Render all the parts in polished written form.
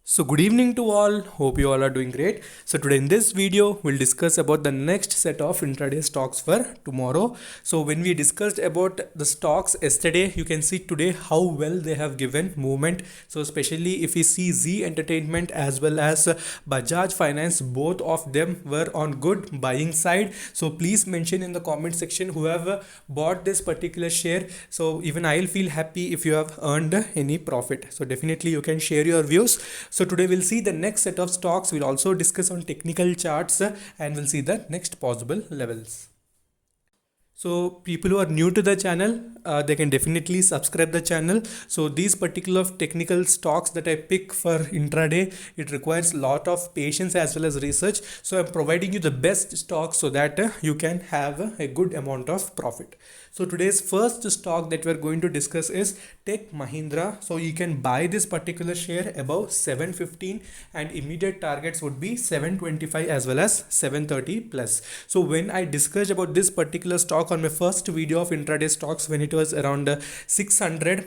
So good evening to all. Hope you all are doing great. So today in this video we'll discuss about the next set of intraday stocks for tomorrow. So when we discussed about the stocks yesterday, you can see today how well they have given movement. So especially if we see Z Entertainment as well as Bajaj Finance, both of them were on good buying side. So please mention in the comment section whoever bought this particular share. So even I'll feel happy if you have earned any profit. So definitely you can share your views. So today we'll see the next set of stocks. We'll also discuss on technical charts and we'll see the next possible levels. So people who are new to the channel, they can definitely subscribe the channel. So these particular technical stocks that I pick for intraday, it requires a lot of patience as well as research. So I'm providing you the best stocks so that you can have a good amount of profit. So today's first stock that we're going to discuss is Tech Mahindra. So you can buy this particular share above 715 and immediate targets would be 725 as well as 730 plus. So when I discussed about this particular stock on my first video of intraday stocks when it was around 600,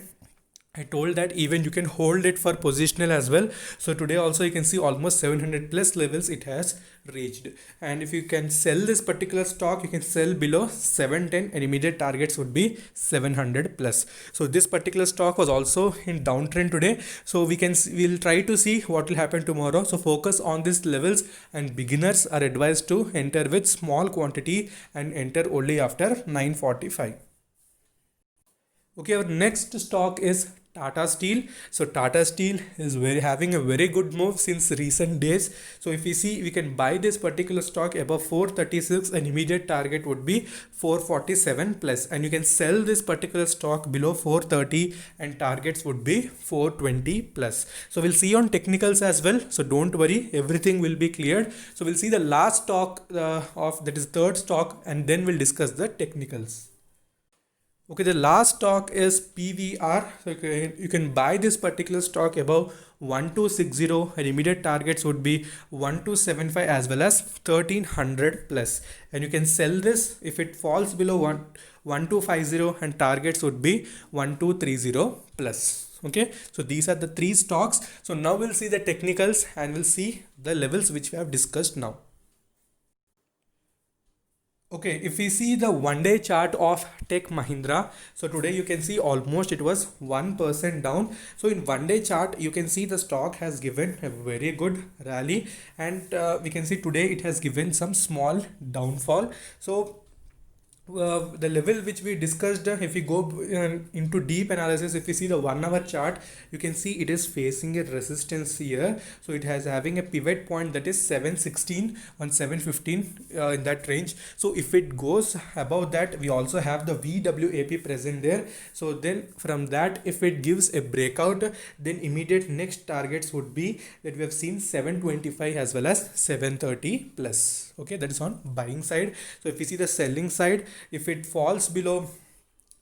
I told that even you can hold it for positional as well. So today also you can see almost 700 plus levels it has reached. And if you can sell this particular stock, you can sell below 710 and immediate targets would be 700 plus. So this particular stock was also in downtrend today. So we'll try to see what will happen tomorrow. So focus on these levels, and beginners are advised to enter with small quantity and enter only after 945. Okay, our next stock is Tata Steel. So Tata Steel is having a very good move since recent days. So if we see, we can buy this particular stock above 436 and immediate target would be 447 plus, and you can sell this particular stock below 430 and targets would be 420 plus. So we'll see on technicals as well. So don't worry, everything will be cleared. So we'll see the last stock of that is third stock, and then we'll discuss the technicals. Okay, the last stock is PVR. So you can buy this particular stock above 1260 and immediate targets would be 1275 as well as 1300 plus. And you can sell this if it falls below 1250 and targets would be 1230 plus. Okay, so these are the three stocks. So now we'll see the technicals and we'll see the levels which we have discussed now. Okay, if we see the one day chart of Tech Mahindra, so today you can see almost it was 1% down. So in one day chart, you can see the stock has given a very good rally, and we can see today it has given some small downfall. So the level which we discussed, if we go into deep analysis, if we see the 1 hour chart, you can see it is facing a resistance here. So it has having a pivot point that is 716 on 715 in that range. So if it goes above that, we also have the VWAP present there. So then from that, if it gives a breakout, then immediate next targets would be that we have seen 725 as well as 730 plus. Okay, that is on buying side. So if we see the selling side, if it falls below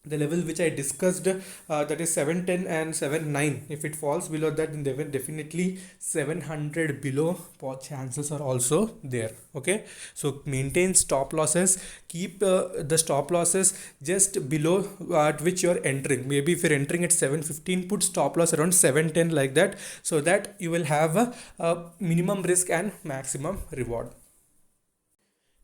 the level which I discussed, that is 710 and 79, if it falls below that, then definitely 700 below chances are also there. Okay, so maintain stop losses, keep the stop losses just below at which you're entering. Maybe if you're entering at 715, put stop loss around 710 like that, so that you will have a minimum risk and maximum reward.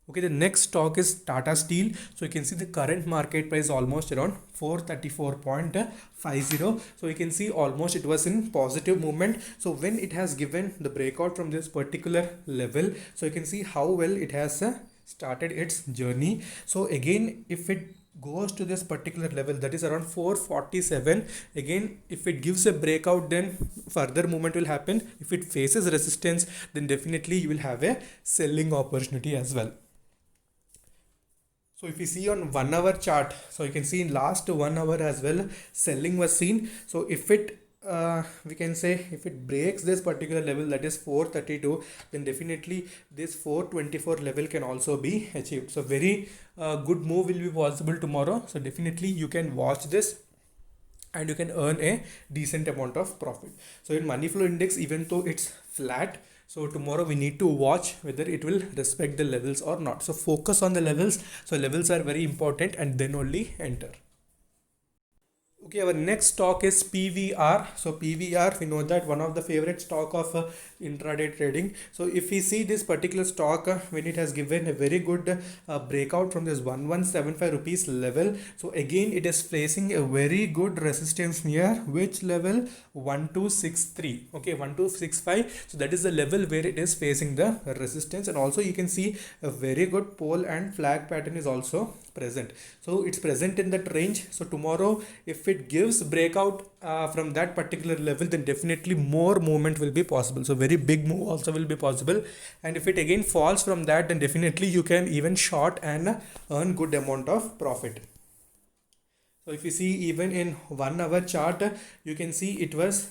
Okay, the next stock is Tata Steel. So you can see the current market price almost around 434.50. So you can see almost it was in positive movement. So when it has given the breakout from this particular level, so you can see how well it has started its journey. So again, if it goes to this particular level, that is around 447, again if it gives a breakout, then further movement will happen. If it faces resistance, then definitely you will have a selling opportunity as well. So if you see on 1 hour chart, so you can see in last 1 hour as well, selling was seen. So if it we can say if it breaks this particular level, that is 432, then definitely this 424 level can also be achieved. So very good move will be possible tomorrow. So definitely you can watch this and you can earn a decent amount of profit. So in money flow index, even though it's flat, so tomorrow we need to watch whether it will respect the levels or not. So focus on the levels. So levels are very important, and then only enter. Okay, our next stock is PVR. So PVR, we know that one of the favorite stock of intraday trading. So if we see this particular stock, when it has given a very good breakout from this 1175 rupees level, so again it is facing a very good resistance near which level? 1263. Okay, 1265. So that is the level where it is facing the resistance, and also you can see a very good pole and flag pattern is also present. So it's present in that range. So tomorrow if it gives breakout from that particular level, then definitely more movement will be possible. So very big move also will be possible, and if it again falls from that, then definitely you can even short and earn good amount of profit. So if you see even in 1 hour chart, you can see it was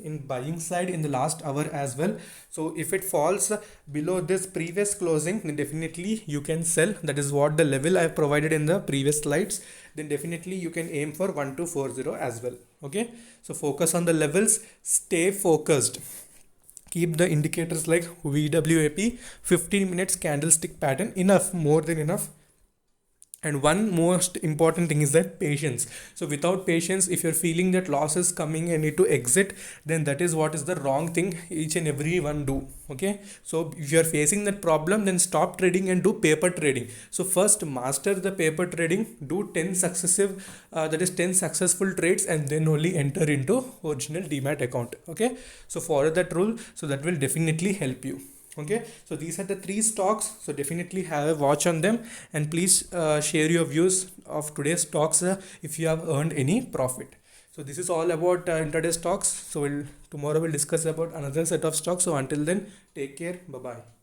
in buying side in the last hour as well. So if it falls below this previous closing, then definitely you can sell. That is what the level I have provided in the previous slides. Then definitely you can aim for 1240 as well. Okay, so focus on the levels, stay focused. Keep the indicators like VWAP, 15 minutes candlestick pattern, enough, more than enough. And one most important thing is that patience. So without patience, if you're feeling that loss is coming and need to exit, then that is what is the wrong thing each and every one do. Okay, so if you're facing that problem, then stop trading and do paper trading. So first master the paper trading, do 10 successive that is 10 successful trades, and then only enter into original demat account. Okay, so follow that rule, so that will definitely help you. Okay, so these are the three stocks, so definitely have a watch on them, and please share your views of today's stocks if you have earned any profit. So this is all about intraday stocks. So tomorrow we'll discuss about another set of stocks. So until then, take care, bye bye.